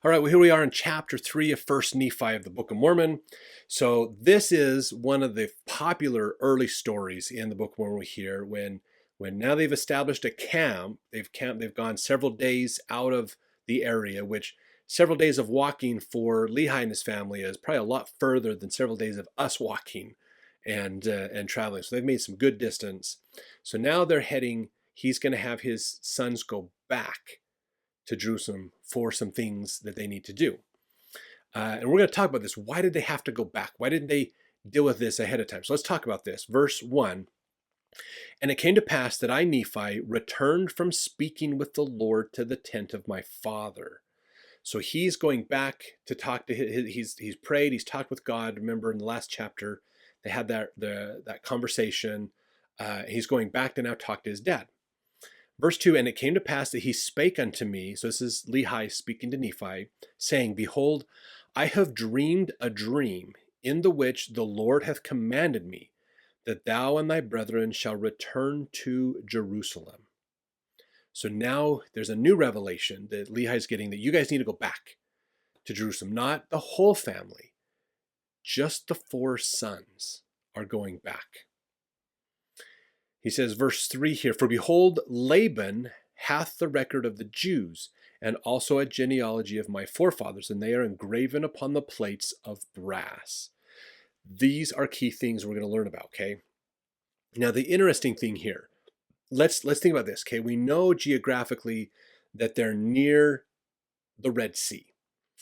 All right, well, here we are in chapter 3 of First Nephi of the Book of Mormon. So this is one of the popular early stories in the Book of Mormon we hear when now they've established a camp. They've gone several days out of the area, which several days of walking for Lehi and his family is probably a lot further than several days of us walking and traveling. So they've made some good distance. So now they're heading. He's going to have his sons go back to Jerusalem for some things that they need to do. And we're going to talk about this. Why did they have to go back? Why didn't they deal with this ahead of time? So let's talk about this. Verse 1. And it came to pass that I, Nephi, returned from speaking with the Lord to the tent of my father. So he's going back to talk to he's prayed, he's talked with God. Remember in the last chapter, they had that conversation. He's going back to now talk to his dad. Verse 2, and it came to pass that he spake unto me, so this is Lehi speaking to Nephi, saying, Behold, I have dreamed a dream, in the which the Lord hath commanded me, that thou and thy brethren shall return to Jerusalem. So now there's a new revelation that Lehi's getting, that you guys need to go back to Jerusalem. Not the whole family, just the 4 sons are going back. He says, verse 3 here, For behold, Laban hath the record of the Jews, and also a genealogy of my forefathers, and they are engraven upon the plates of brass. These are key things we're going to learn about, okay? Now, the interesting thing here, let's think about this, okay? We know geographically that they're near the Red Sea,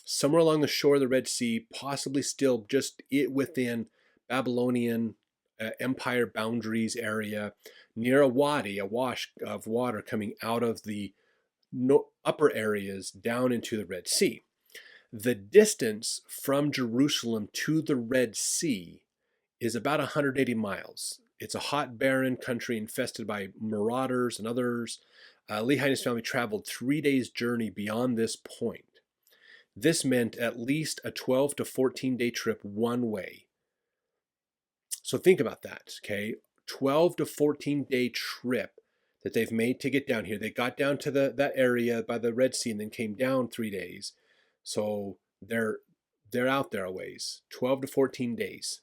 somewhere along the shore of the Red Sea, possibly still just within Babylonian empire boundaries area, near a wadi, a wash of water coming out of the upper areas down into the Red Sea. The distance from Jerusalem to the Red Sea is about 180 miles. It's a hot, barren country infested by marauders and others. Lehi and his family traveled 3 days' journey beyond this point. This meant at least a 12 to 14 day trip one way. So think about that, okay? 12 to 14 day trip that they've made to get down here. They got down to that area by the Red Sea and then came down 3 days. So they're out there a ways, 12 to 14 days.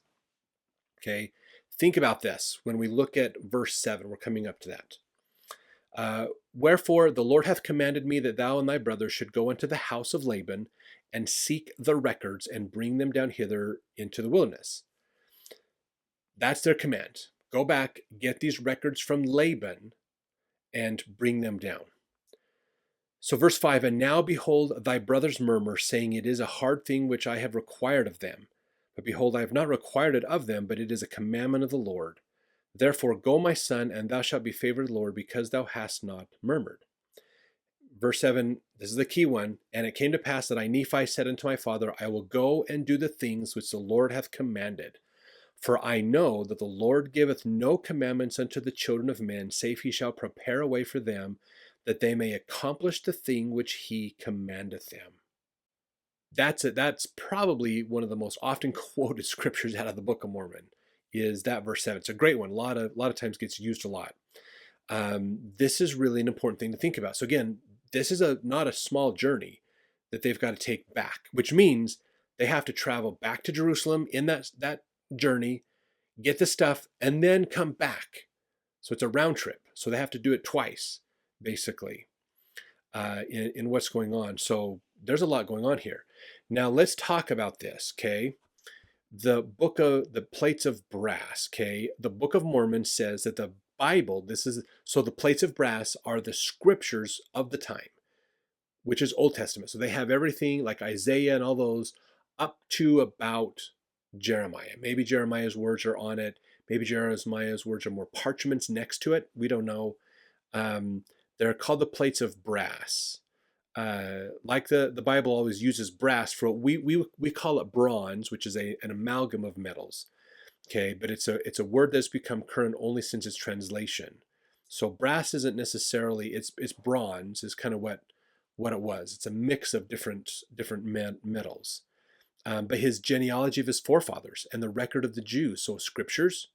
Okay, think about this when we look at verse 7. We're coming up to that. Wherefore the Lord hath commanded me that thou and thy brothers should go unto the house of Laban and seek the records and bring them down hither into the wilderness. That's their command. Go back, get these records from Laban, and bring them down. So verse 5, And now behold, thy brothers murmur, saying, It is a hard thing which I have required of them. But behold, I have not required it of them, but it is a commandment of the Lord. Therefore go, my son, and thou shalt be favored of the Lord, because thou hast not murmured. Verse 7, this is the key one. And it came to pass that I, Nephi, said unto my father, I will go and do the things which the Lord hath commanded. For I know that the Lord giveth no commandments unto the children of men, save he shall prepare a way for them, that they may accomplish the thing which he commandeth them. That's it. That's probably one of the most often quoted scriptures out of the Book of Mormon, is that verse 7. It's a great one. A lot of times gets used a lot. This is really an important thing to think about. So again, this is not a small journey that they've got to take back, which means they have to travel back to Jerusalem in that journey, get the stuff, and then come back. So it's a round trip. So they have to do it twice, basically, in what's going on. So there's a lot going on here. Now let's talk about this, okay? The plates of brass, okay? The Book of Mormon says that the Bible, so the plates of brass are the scriptures of the time, which is Old Testament. So they have everything like Isaiah and all those up to about Jeremiah. Maybe Jeremiah's words are on it. Maybe Jeremiah's words are more parchments next to it. We don't know. They're called the plates of brass. Like the Bible always uses brass for we call it bronze, which is an amalgam of metals. Okay, but it's a word that's become current only since its translation. So brass isn't necessarily it's bronze is kind of what it was. It's a mix of different metals. But his genealogy of his forefathers and the record of the Jews, so scriptures,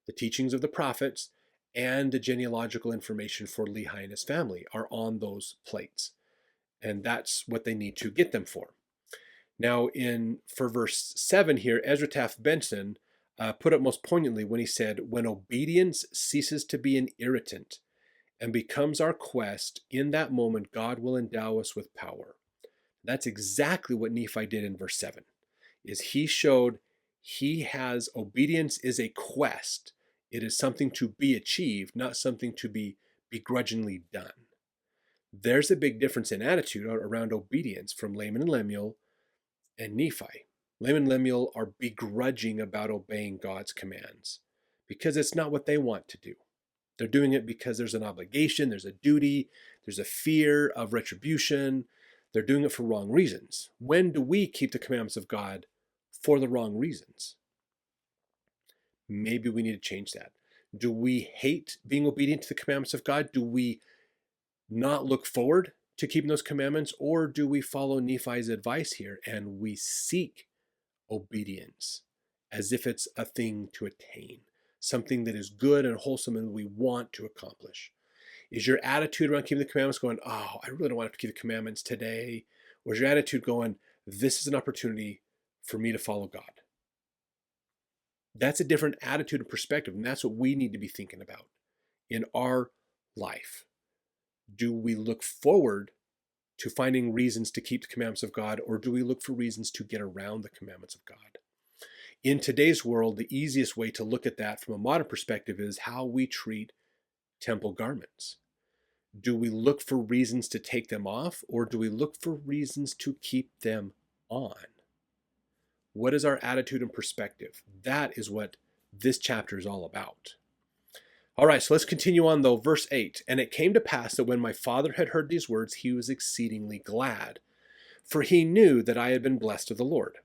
the teachings of the prophets, and the genealogical information for Lehi and his family are on those plates. And that's what they need to get them for. Now, for verse 7 here, Ezra Taft Benson put it most poignantly when he said, when obedience ceases to be an irritant and becomes our quest, in that moment God will endow us with power. That's exactly what Nephi did in verse 7, is he showed obedience is a quest. It is something to be achieved, not something to be begrudgingly done. There's a big difference in attitude around obedience from Laman and Lemuel and Nephi. Laman and Lemuel are begrudging about obeying God's commands because it's not what they want to do. They're doing it because there's an obligation, there's a duty, there's a fear of retribution. They're doing it for wrong reasons. When do we keep the commandments of God for the wrong reasons? Maybe we need to change that. Do we hate being obedient to the commandments of God? Do we not look forward to keeping those commandments? Or do we follow Nephi's advice here and we seek obedience as if it's a thing to attain, something that is good and wholesome and we want to accomplish? Is your attitude around keeping the commandments going, oh, I really don't want to keep the commandments today? Or is your attitude going, this is an opportunity for me to follow God? That's a different attitude and perspective, and that's what we need to be thinking about in our life. Do we look forward to finding reasons to keep the commandments of God, or do we look for reasons to get around the commandments of God? In today's world, the easiest way to look at that from a modern perspective is how we treat temple garments. Do we look for reasons to take them off, or do we look for reasons to keep them on? What is our attitude and perspective? That is what this chapter is all about. All right, so let's continue on though. Verse 8, and it came to pass that when my father had heard these words, he was exceedingly glad, for he knew that I had been blessed of the Lord.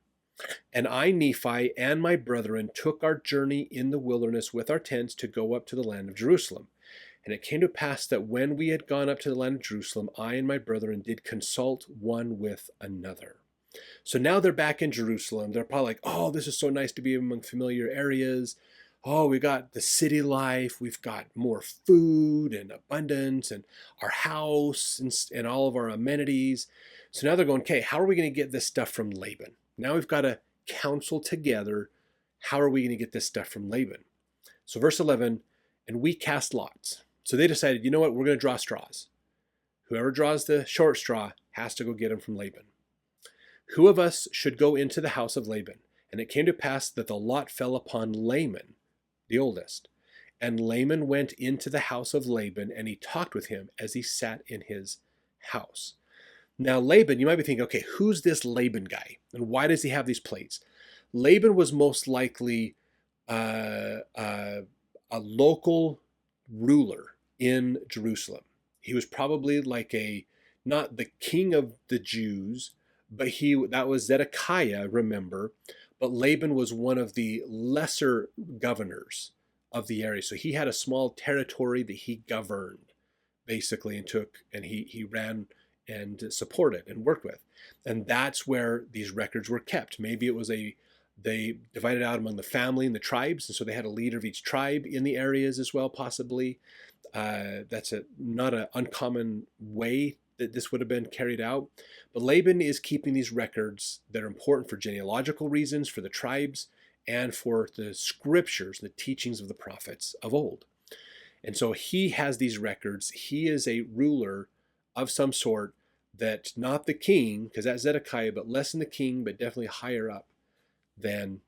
And I, Nephi, and my brethren took our journey in the wilderness with our tents to go up to the land of Jerusalem. And it came to pass that when we had gone up to the land of Jerusalem, I and my brethren did consult one with another. So now they're back in Jerusalem. They're probably like, oh, this is so nice to be among familiar areas. Oh, we got the city life. We've got more food and abundance and our house and all of our amenities. So now they're going, okay, how are we going to get this stuff from Laban? Now we've got to counsel together. How are we going to get this stuff from Laban? So verse 11, and we cast lots. So they decided, you know what, we're going to draw straws. Whoever draws the short straw has to go get them from Laban. Who of us should go into the house of Laban? And it came to pass that the lot fell upon Laman, the oldest. And Laman went into the house of Laban, and he talked with him as he sat in his house. Now Laban, you might be thinking, okay, who's this Laban guy? And why does he have these plates? Laban was most likely a local ruler in Jerusalem. He was probably like not the king of the Jews, but that was Zedekiah, remember, but Laban was one of the lesser governors of the area. So he had a small territory that he governed, basically, and he ran and supported and worked with. And that's where these records were kept. Maybe it was they divided out among the family and the tribes, and so they had a leader of each tribe in the areas as well, possibly. That's not an uncommon way that this would have been carried out. But Laban is keeping these records that are important for genealogical reasons, for the tribes, and for the scriptures, the teachings of the prophets of old. And so he has these records. He is a ruler of some sort, that not the king, because that's Zedekiah, but less than the king, but definitely higher up than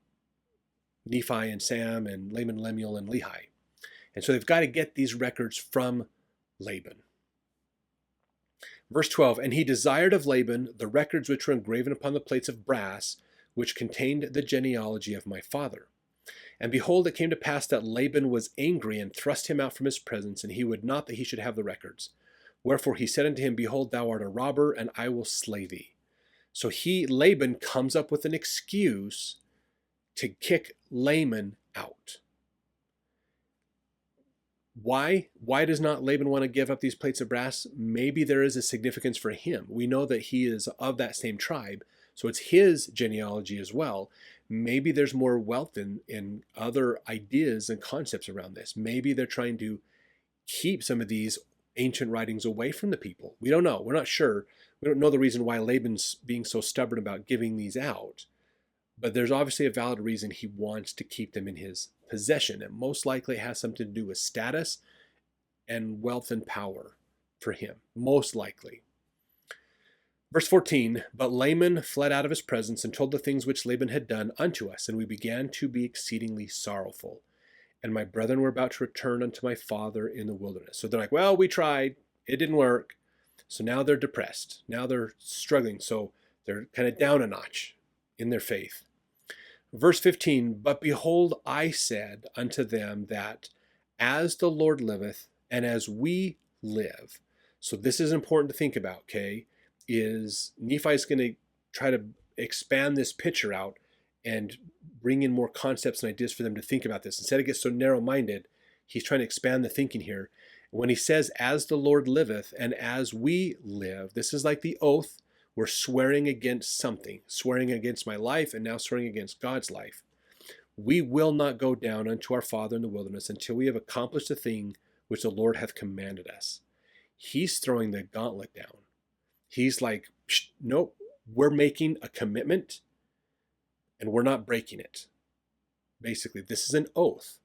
Nephi and Sam and Laman, Lemuel, and Lehi. And so they've got to get these records from Laban. Verse 12, and he desired of Laban the records which were engraven upon the plates of brass, which contained the genealogy of my father. And behold, it came to pass that Laban was angry and thrust him out from his presence, and he would not that he should have the records. Wherefore he said unto him, behold, thou art a robber, and I will slay thee. So Laban comes up with an excuse to kick Laman out. Why? Why does not Laban want to give up these plates of brass? Maybe there is a significance for him. We know that he is of that same tribe, so it's his genealogy as well. Maybe there's more wealth in other ideas and concepts around this. Maybe they're trying to keep some of these ancient writings away from the people. We don't know. We're not sure. We don't know the reason why Laban's being so stubborn about giving these out. But there's obviously a valid reason he wants to keep them in his possession. And most likely it has something to do with status and wealth and power for him. Most likely. Verse 14, but Laman fled out of his presence and told the things which Laban had done unto us, and we began to be exceedingly sorrowful. And my brethren were about to return unto my father in the wilderness. So they're like, well, we tried. It didn't work. So now they're depressed. Now they're struggling. So they're kind of down a notch in their faith. Verse 15, but behold, I said unto them that as the Lord liveth and as we live. So this is important to think about, okay? Is Nephi's going to try to expand this picture out and bring in more concepts and ideas for them to think about this. Instead of get so narrow-minded, he's trying to expand the thinking here. When he says, as the Lord liveth and as we live, this is like the oath. We're swearing against something, swearing against my life and now swearing against God's life. We will not go down unto our Father in the wilderness until we have accomplished the thing which the Lord hath commanded us. He's throwing the gauntlet down. He's like, nope, we're making a commitment and we're not breaking it. Basically, this is an oath.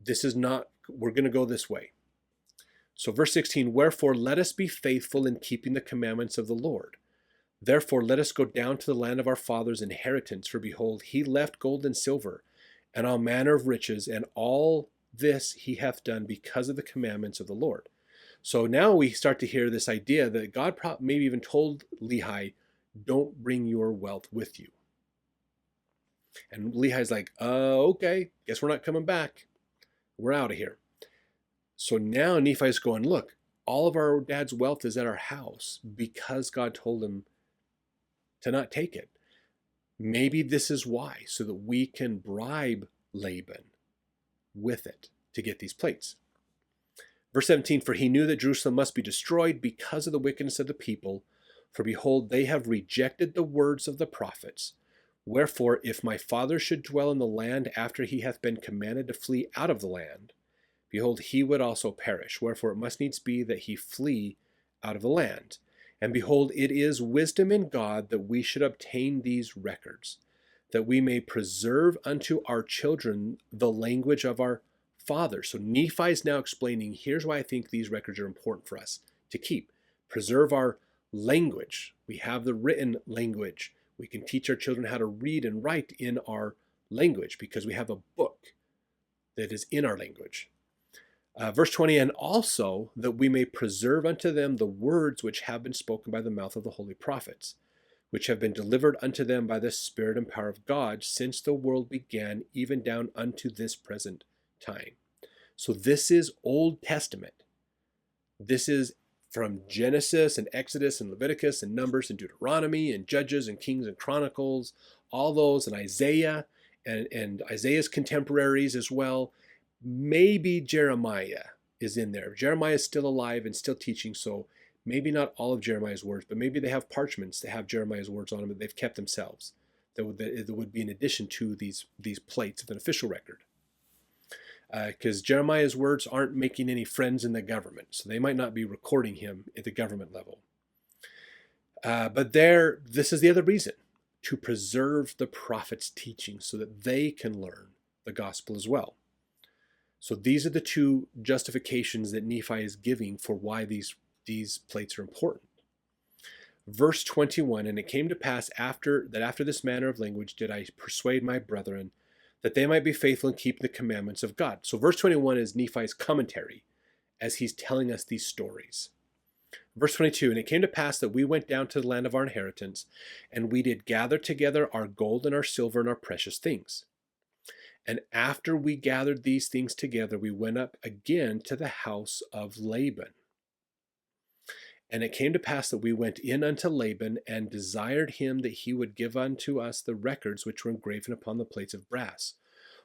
This is not, we're going to go this way. So verse 16, wherefore let us be faithful in keeping the commandments of the Lord. Therefore let us go down to the land of our fathers' inheritance, for behold, he left gold and silver, and all manner of riches, and all this he hath done because of the commandments of the Lord. So now we start to hear this idea that God maybe even told Lehi, don't bring your wealth with you. And Lehi's like, okay, guess we're not coming back. We're out of here. So now Nephi's going, look, all of our dad's wealth is at our house because God told him to not take it. Maybe this is why, so that we can bribe Laban with it to get these plates. Verse 17, for he knew that Jerusalem must be destroyed because of the wickedness of the people. For behold, they have rejected the words of the prophets. Wherefore, if my father should dwell in the land after he hath been commanded to flee out of the land, behold, he would also perish. Wherefore it must needs be that he flee out of the land. And behold, it is wisdom in God that we should obtain these records, that we may preserve unto our children the language of our fathers. So Nephi is now explaining, here's why I think these records are important for us to keep. Preserve our language. We have the written language. We can teach our children how to read and write in our language because we have a book that is in our language. Verse 20, and also that we may preserve unto them the words which have been spoken by the mouth of the holy prophets, which have been delivered unto them by the Spirit and power of God since the world began, even down unto this present time. So this is Old Testament. This is from Genesis and Exodus and Leviticus and Numbers and Deuteronomy and Judges and Kings and Chronicles, all those, and Isaiah and Isaiah's contemporaries as well. Maybe Jeremiah is in there. Jeremiah is still alive and still teaching, so maybe not all of Jeremiah's words, but maybe they have parchments that have Jeremiah's words on them that they've kept themselves. That would be in addition to these plates of an official record. Because Jeremiah's words aren't making any friends in the government, so they might not be recording him at the government level. But this is the other reason, to preserve the prophets' teaching so that they can learn the gospel as well. So these are the two justifications that Nephi is giving for why these plates are important. Verse 21, and it came to pass after this manner of language did I persuade my brethren, that they might be faithful and keep the commandments of God. So verse 21 is Nephi's commentary as he's telling us these stories. Verse 22, and it came to pass that we went down to the land of our inheritance, and we did gather together our gold and our silver and our precious things. And after we gathered these things together, we went up again to the house of Laban. And it came to pass that we went in unto Laban and desired him that he would give unto us the records which were engraven upon the plates of brass,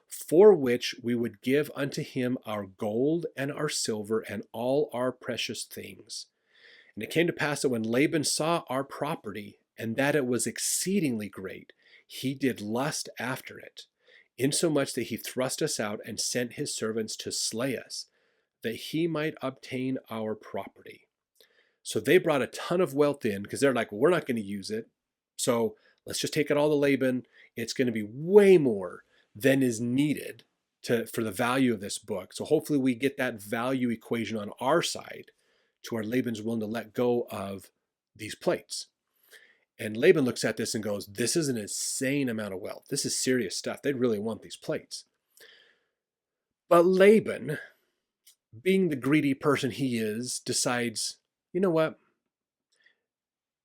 for which we would give unto him our gold and our silver and all our precious things. And it came to pass that when Laban saw our property, and that it was exceedingly great, he did lust after it, insomuch that he thrust us out and sent his servants to slay us. that he might obtain our property. So they brought a ton of wealth in because they're like, well, we're not going to use it. So let's just take it all to Laban. It's going to be way more than is needed for the value of this book. So hopefully we get that value equation on our side to where Laban's willing to let go of these plates. And Laban looks at this and goes, this is an insane amount of wealth. This is serious stuff. They'd really want these plates. But Laban, being the greedy person he is, decides, you know what?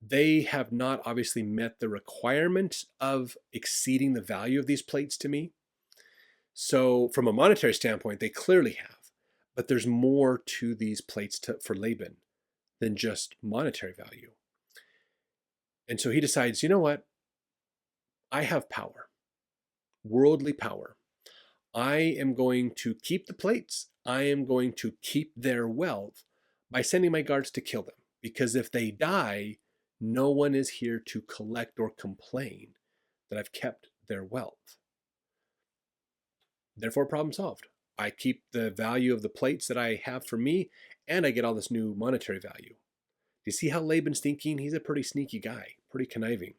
They have not obviously met the requirement of exceeding the value of these plates to me. So from a monetary standpoint, they clearly have. But there's more to these plates for Laban than just monetary value. And so he decides, you know what? I have power, worldly power. I am going to keep the plates. I am going to keep their wealth by sending my guards to kill them. Because if they die, no one is here to collect or complain that I've kept their wealth. Therefore, problem solved. I keep the value of the plates that I have for me, and I get all this new monetary value. Do you see how Laban's thinking? He's a pretty sneaky guy, pretty conniving.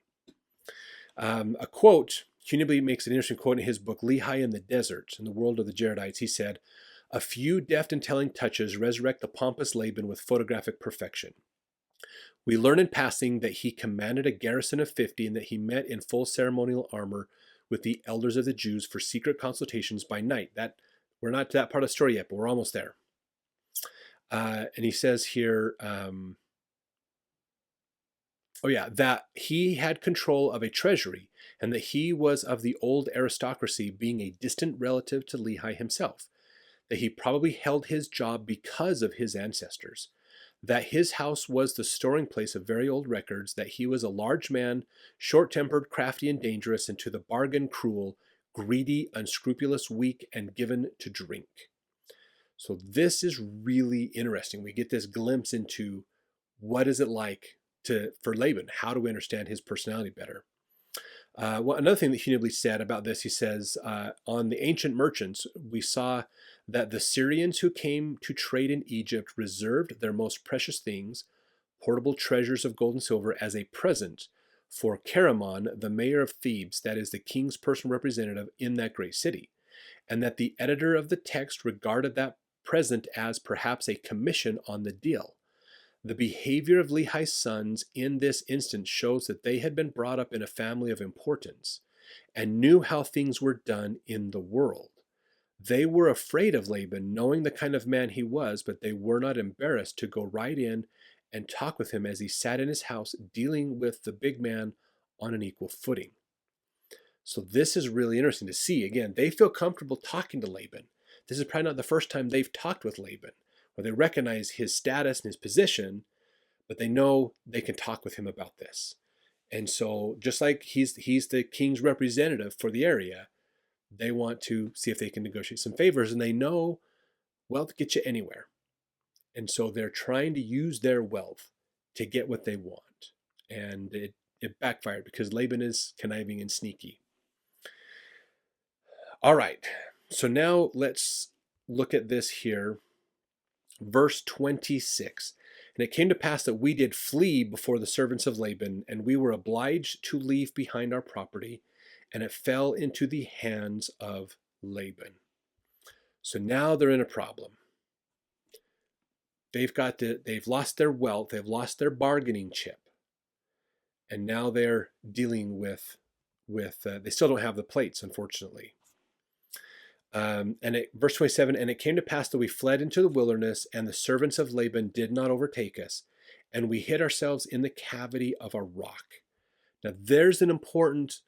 A quote, Cunibly makes an interesting quote in his book, Lehi in the Desert, in the World of the Jaredites. He said, a few deft and telling touches resurrect the pompous Laban with photographic perfection. We learn in passing that he commanded a garrison of 50 and that he met in full ceremonial armor with the elders of the Jews for secret consultations by night. We're not to that part of the story yet, but we're almost there. And he says here, that he had control of a treasury and that he was of the old aristocracy, being a distant relative to Lehi himself, that he probably held his job because of his ancestors, that his house was the storing place of very old records, that he was a large man, short-tempered, crafty, and dangerous, and to the bargain cruel, greedy, unscrupulous, weak, and given to drink. So this is really interesting. We get this glimpse into what is it like for Laban. How do we understand his personality better? Another thing that Cunibly said about this, he says, on the ancient merchants, we saw that the Syrians who came to trade in Egypt reserved their most precious things, portable treasures of gold and silver, as a present for Charamon, the mayor of Thebes, that is the king's personal representative in that great city, and that the editor of the text regarded that present as perhaps a commission on the deal. The behavior of Lehi's sons in this instance shows that they had been brought up in a family of importance and knew how things were done in the world. They were afraid of Laban, knowing the kind of man he was, but they were not embarrassed to go right in and talk with him as he sat in his house, dealing with the big man on an equal footing. So this is really interesting to see. Again, they feel comfortable talking to Laban. This is probably not the first time they've talked with Laban, where they recognize his status and his position, but they know they can talk with him about this. And so just like he's the king's representative for the area, they want to see if they can negotiate some favors, and they know wealth gets you anywhere. And so they're trying to use their wealth to get what they want. And it backfired because Laban is conniving and sneaky. All right, so now let's look at this here. Verse 26. And it came to pass that we did flee before the servants of Laban, and we were obliged to leave behind our property, and it fell into the hands of Laban. So now they're in a problem. They've lost their wealth, they've lost their bargaining chip, and now they're dealing with they still don't have the plates, unfortunately. Verse 27, and it came to pass that we fled into the wilderness, and the servants of Laban did not overtake us, and we hid ourselves in the cavity of a rock. Now there's an important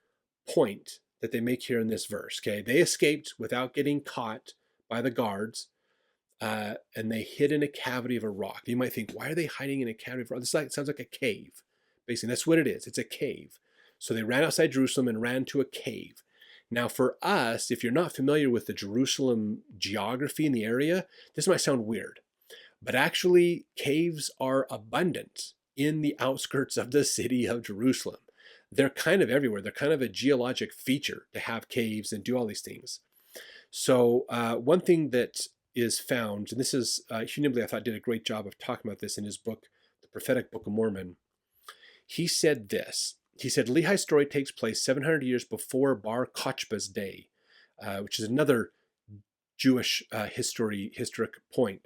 point that they make here in this verse. Okay, they escaped without getting caught by the guards, and they hid in a cavity of a rock. You might think, why are they hiding in a cavity of a rock? This sounds like a cave. Basically, that's what it is. It's a cave. So they ran outside Jerusalem and ran to a cave. Now for us, if you're not familiar with the Jerusalem geography in the area, this might sound weird, but actually caves are abundant in the outskirts of the city of Jerusalem. They're kind of everywhere. They're kind of a geologic feature to have caves and do all these things. So one thing that is found, and this is, Hugh Nibley, I thought, did a great job of talking about this in his book, The Prophetic Book of Mormon. He said this. He said, Lehi's story takes place 700 years before Bar Kochba's day, which is another Jewish historic point,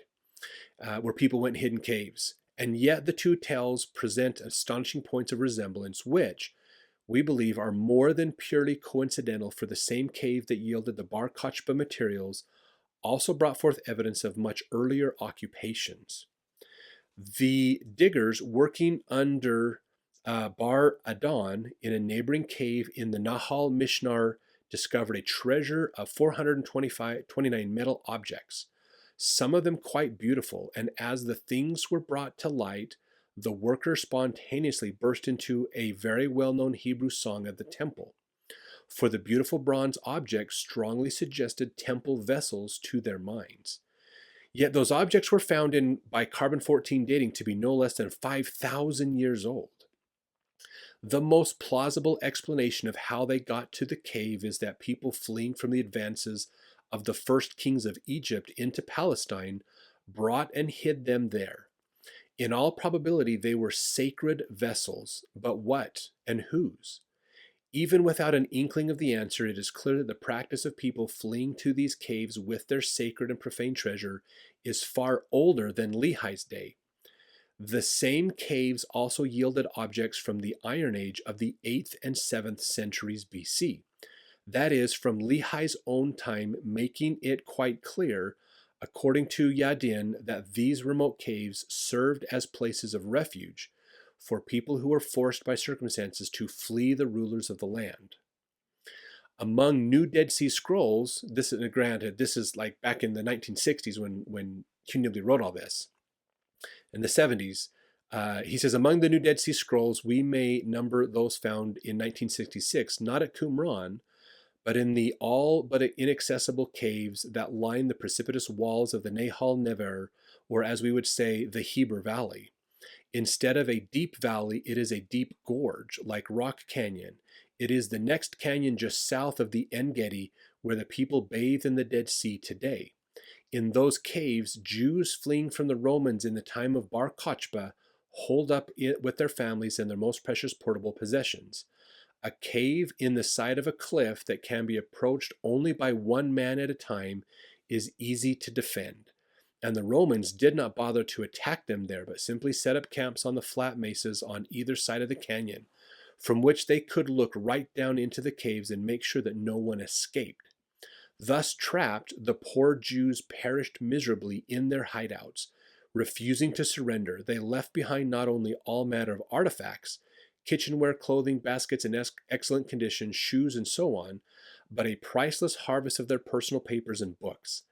where people went and hid in caves. And yet the two tales present astonishing points of resemblance, which we believe are more than purely coincidental, for the same cave that yielded the Bar Kochba materials also brought forth evidence of much earlier occupations. The diggers working under Bar Adon in a neighboring cave in the Nahal Mishnar discovered a treasure of 429 metal objects, some of them quite beautiful, and as the things were brought to light, the workers spontaneously burst into a very well-known Hebrew song of the temple, for the beautiful bronze objects strongly suggested temple vessels to their minds. Yet those objects were found by carbon-14 dating to be no less than 5,000 years old. The most plausible explanation of how they got to the cave is that people fleeing from the advances of the first kings of Egypt into Palestine brought and hid them there. In all probability, they were sacred vessels, but what and whose? Even without an inkling of the answer, it is clear that the practice of people fleeing to these caves with their sacred and profane treasure is far older than Lehi's day. The same caves also yielded objects from the Iron Age of the 8th and 7th centuries BC. That is, from Lehi's own time, making it quite clear, according to Yadin, that these remote caves served as places of refuge for people who were forced by circumstances to flee the rulers of the land. Among new Dead Sea Scrolls, this is like back in the 1960s when Hugh Nibley wrote all this. In the 70s, he says, among the new Dead Sea Scrolls, we may number those found in 1966, not at Qumran, but in the all but inaccessible caves that line the precipitous walls of the Nahal Never, or as we would say, the Heber Valley. Instead of a deep valley, it is a deep gorge, like Rock Canyon. It is the next canyon just south of the En-Gedi, where the people bathe in the Dead Sea today. In those caves, Jews fleeing from the Romans in the time of Bar Kochba holed up with their families and their most precious portable possessions. A cave in the side of a cliff that can be approached only by one man at a time is easy to defend. And the Romans did not bother to attack them there, but simply set up camps on the flat mesas on either side of the canyon, from which they could look right down into the caves and make sure that no one escaped. Thus trapped, the poor Jews perished miserably in their hideouts. Refusing to surrender, they left behind not only all manner of artifacts, kitchenware, clothing, baskets in excellent condition, shoes, and so on, but a priceless harvest of their personal papers and books.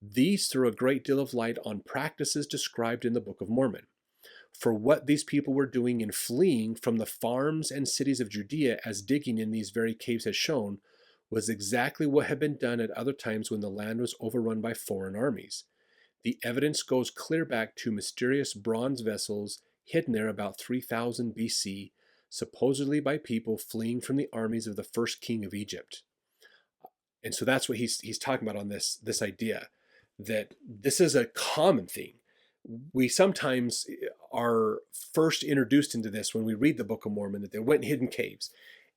These throw a great deal of light on practices described in the Book of Mormon. For what these people were doing in fleeing from the farms and cities of Judea, as digging in these very caves has shown, was exactly what had been done at other times when the land was overrun by foreign armies. The evidence goes clear back to mysterious bronze vessels hidden there about 3000 BC, supposedly by people fleeing from the armies of the first king of Egypt. And so that's what he's talking about on this idea, that this is a common thing. We sometimes are first introduced into this when we read the Book of Mormon, that they went and hid in caves.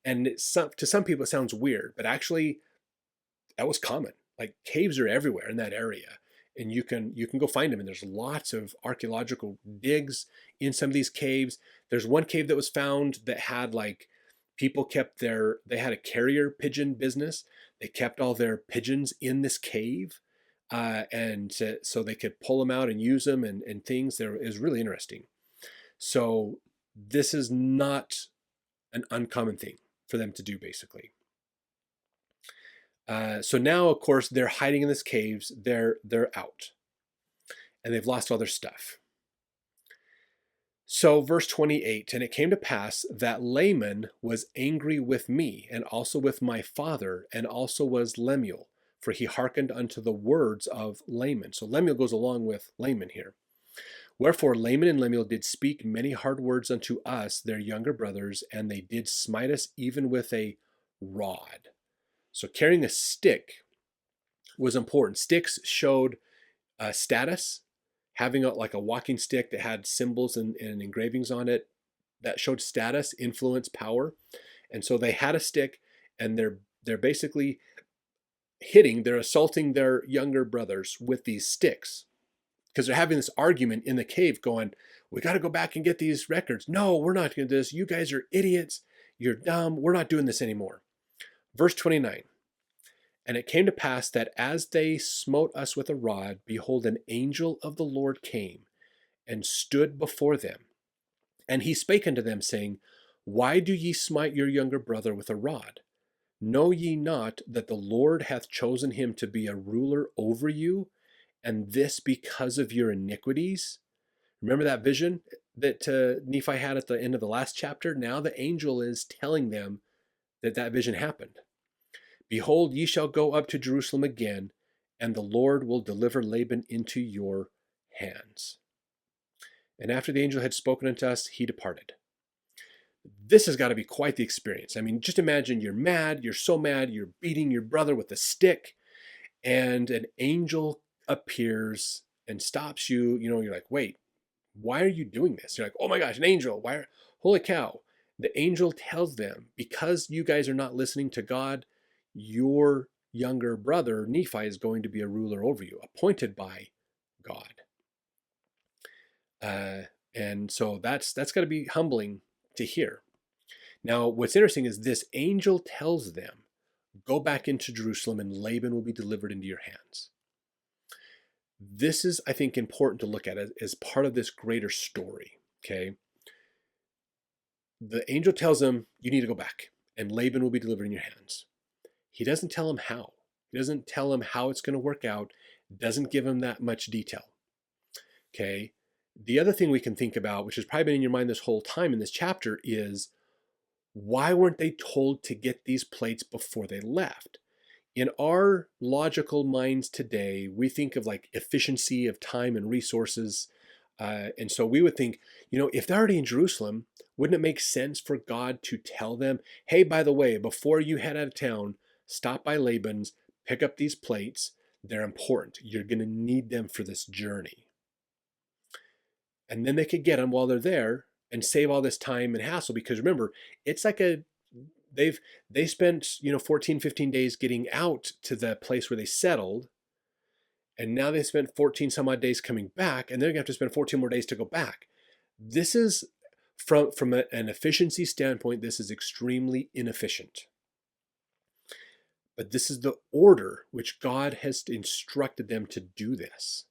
And to some people it sounds weird, but actually that was common. Like, caves are everywhere in that area, and you can go find them. And there's lots of archaeological digs in some of these caves. There's one cave that was found that had, like, people they had a carrier pigeon business. They kept all their pigeons in this cave, and so they could pull them out and use them and things. It was really interesting. So this is not an uncommon thing for them to do, basically. So now, of course, they're hiding in these caves. They're out, and they've lost all their stuff. So verse 28, and it came to pass that Laman was angry with me, and also with my father, and also was Lemuel, for he hearkened unto the words of Laman. So Lemuel goes along with Laman here. Wherefore Laman and Lemuel did speak many hard words unto us, their younger brothers, and they did smite us even with a rod. So carrying a stick was important. Sticks showed status, having like a walking stick that had symbols and engravings on it that showed status, influence, power. And so they had a stick, and they're basically they're assaulting their younger brothers with these sticks because they're having this argument in the cave going, we got to go back and get these records. No, we're not going to do this. You guys are idiots. You're dumb. We're not doing this anymore. Verse 29. And it came to pass that as they smote us with a rod, behold, an angel of the Lord came and stood before them. And he spake unto them, saying, Why do ye smite your younger brother with a rod? Know ye not that the Lord hath chosen him to be a ruler over you, and this because of your iniquities? Remember that vision that Nephi had at the end of the last chapter? Now the angel is telling them that that vision happened. Behold, ye shall go up to Jerusalem again, and the Lord will deliver Laban into your hands. And after the angel had spoken unto us, he departed. This has got to be quite the experience. I mean, just imagine you're mad, you're so mad, you're beating your brother with a stick, and an angel appears and stops you. You know, you're like, wait, why are you doing this? You're like, oh my gosh, an angel. Why? Holy cow. The angel tells them, because you guys are not listening to God, your younger brother, Nephi, is going to be a ruler over you, appointed by God. And so that's got to be humbling to hear. Now, what's interesting is this angel tells them, go back into Jerusalem and Laban will be delivered into your hands. This is, I think, important to look at as part of this greater story, okay? The angel tells them, you need to go back and Laban will be delivered in your hands. He doesn't tell him how. He doesn't tell him how it's going to work out. Doesn't give him that much detail, okay? The other thing we can think about, which has probably been in your mind this whole time in this chapter, is why weren't they told to get these plates before they left? In our logical minds today, we think of like efficiency of time and resources. And so we would think, you know, if they're already in Jerusalem, wouldn't it make sense for God to tell them, hey, by the way, before you head out of town, stop by Laban's, pick up these plates. They're important. You're going to need them for this journey. And then they could get them while they're there and save all this time and hassle, because remember, it's like they spent 14, 15 days getting out to the place where they settled, and now they spent 14 some odd days coming back, and they're gonna have to spend 14 more days to go back. This is from an efficiency standpoint, this is extremely inefficient. But this is the order which God has instructed them to do this.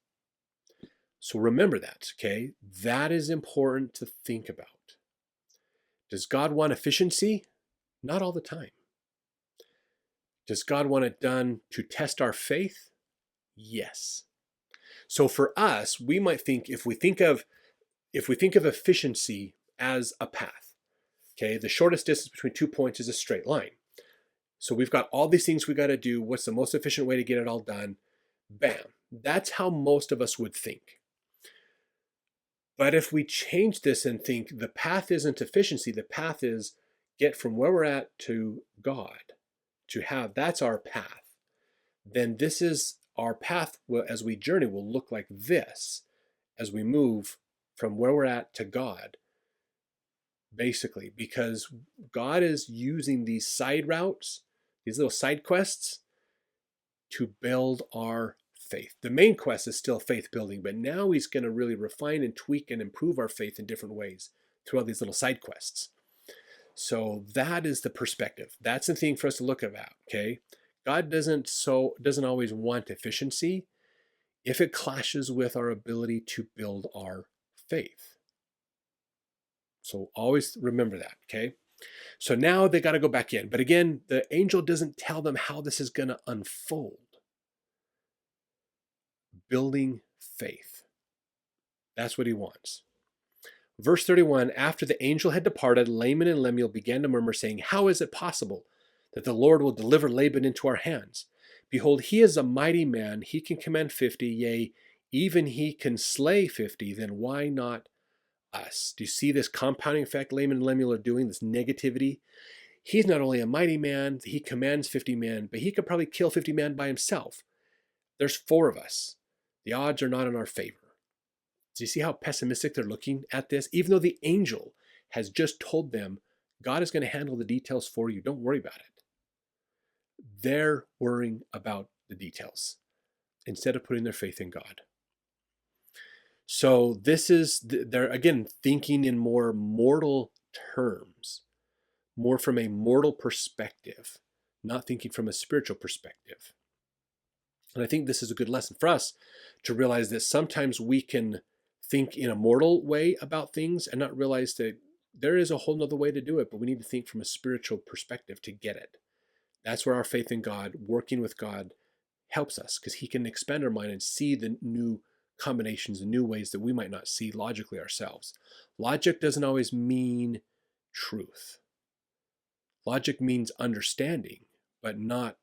So remember that, okay? That is important to think about. Does God want efficiency? Not all the time. Does God want it done to test our faith? Yes. So for us, we might think, if we think of efficiency as a path, okay, the shortest distance between 2 points is a straight line. So we've got all these things we got to do. What's the most efficient way to get it all done? Bam. That's how most of us would think. But if we change this and think the path isn't efficiency, the path is get from where we're at to God, that's our path, then this is our path as we journey will look like this as we move from where we're at to God, basically, because God is using these side routes, these little side quests, to build our faith. The main quest is still faith building, but now he's going to really refine and tweak and improve our faith in different ways through all these little side quests. So that is the perspective. That's the thing for us to look at, okay? God doesn't always want efficiency if it clashes with our ability to build our faith. So always remember that, okay? So now they got to go back in. But again, the angel doesn't tell them how this is going to unfold. Building faith. That's what he wants. Verse 31, after the angel had departed, Laman and Lemuel began to murmur, saying, how is it possible that the Lord will deliver Laban into our hands? Behold, he is a mighty man. He can command 50, yea, even he can slay 50. Then why not us? Do you see this compounding effect Laman and Lemuel are doing, this negativity? He's not only a mighty man, he commands 50 men, but he could probably kill 50 men by himself. There's 4 of us. The odds are not in our favor. Do you see how pessimistic they're looking at this? Even though the angel has just told them, God is going to handle the details for you. Don't worry about it. They're worrying about the details instead of putting their faith in God. So this is, they're again thinking in more mortal terms, more from a mortal perspective, not thinking from a spiritual perspective. And I think this is a good lesson for us to realize that sometimes we can think in a mortal way about things and not realize that there is a whole nother way to do it, but we need to think from a spiritual perspective to get it. That's where our faith in God, working with God, helps us, because he can expand our mind and see the new combinations and new ways that we might not see logically ourselves. Logic doesn't always mean truth. Logic means understanding, but not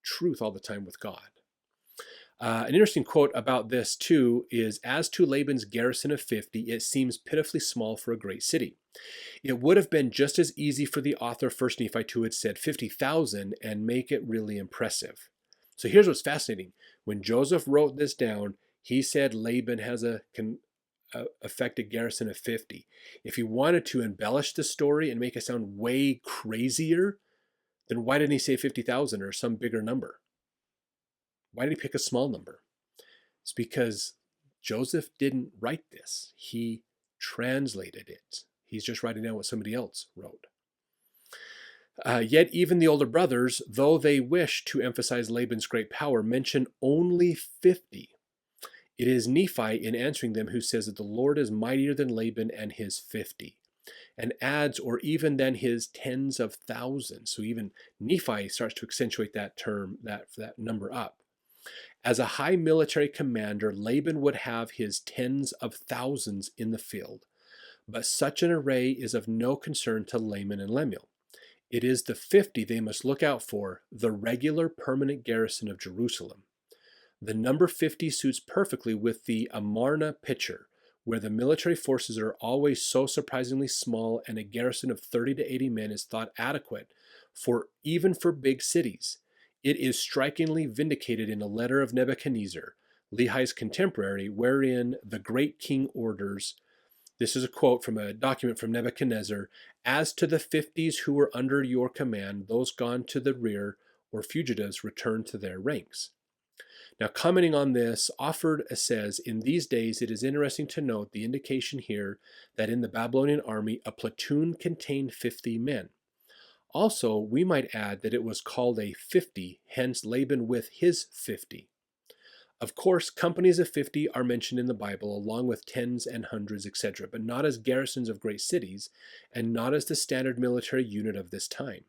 truth all the time with God. An interesting quote about this too is, as to Laban's garrison of 50, it seems pitifully small for a great city. It would have been just as easy for the author of 1 Nephi to have said 50,000 and make it really impressive. So here's what's fascinating. When Joseph wrote this down, he said Laban has a effective garrison of 50. If he wanted to embellish the story and make it sound way crazier, then why didn't he say 50,000 or some bigger number? Why did he pick a small number? It's because Joseph didn't write this. He translated it. He's just writing down what somebody else wrote. Yet even the older brothers, though they wish to emphasize Laban's great power, mention only 50. It is Nephi, in answering them, who says that the Lord is mightier than Laban and his 50, and adds, or even than his tens of thousands. So even Nephi starts to accentuate that term, that number up. As a high military commander, Laban would have his tens of thousands in the field, but such an array is of no concern to Laman and Lemuel. It is the 50 they must look out for, the regular permanent garrison of Jerusalem. The number 50 suits perfectly with the Amarna picture, where the military forces are always so surprisingly small and a garrison of 30 to 80 men is thought adequate even for big cities. It is strikingly vindicated in a letter of Nebuchadnezzar, Lehi's contemporary, wherein the great king orders, this is a quote from a document from Nebuchadnezzar, as to the 50s who were under your command, those gone to the rear or fugitives return to their ranks. Now, commenting on this, Offord says, in these days it is interesting to note the indication here that in the Babylonian army a platoon contained 50 men. Also, we might add that it was called a 50, hence Laban with his 50. Of course, companies of 50 are mentioned in the Bible, along with tens and hundreds, etc., but not as garrisons of great cities, and not as the standard military unit of this time.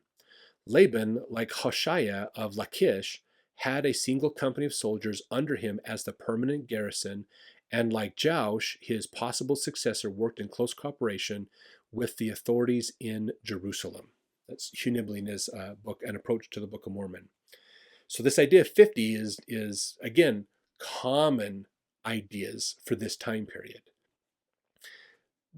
Laban, like Hoshea of Lachish, had a single company of soldiers under him as the permanent garrison, and like Jaush, his possible successor, worked in close cooperation with the authorities in Jerusalem. That's Hugh Nibley's book, An Approach to the Book of Mormon. So this idea of 50 is again, common ideas for this time period.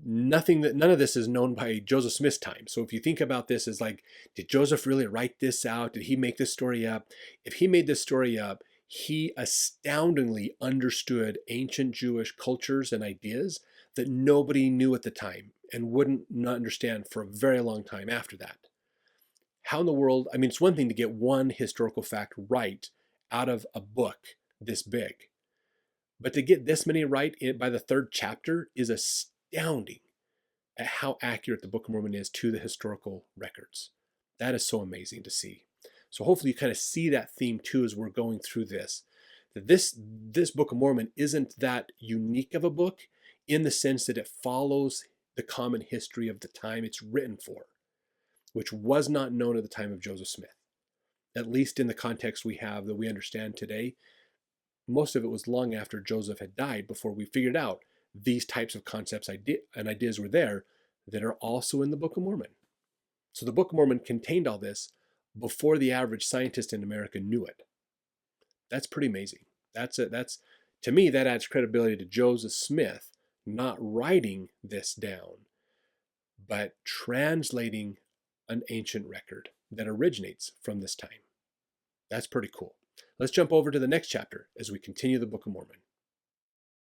None of this is known by Joseph Smith's time. So if you think about this as like, did Joseph really write this out? Did he make this story up? If he made this story up, he astoundingly understood ancient Jewish cultures and ideas that nobody knew at the time and wouldn't understand for a very long time after that. How in the world, I mean, it's one thing to get one historical fact right out of a book this big, but to get this many right by the third chapter is astounding at how accurate the Book of Mormon is to the historical records. That is so amazing to see. So hopefully you kind of see that theme too as we're going through this. That this Book of Mormon isn't that unique of a book in the sense that it follows the common history of the time it's written for, which was not known at the time of Joseph Smith. At least in the context we have that we understand today, most of it was long after Joseph had died before we figured out these types of concepts and ideas were there that are also in the Book of Mormon. So the Book of Mormon contained all this before the average scientist in America knew it. That's pretty amazing. To me, that adds credibility to Joseph Smith not writing this down, but translating an ancient record that originates from this time. That's pretty cool. Let's jump over to the next chapter as we continue the Book of Mormon.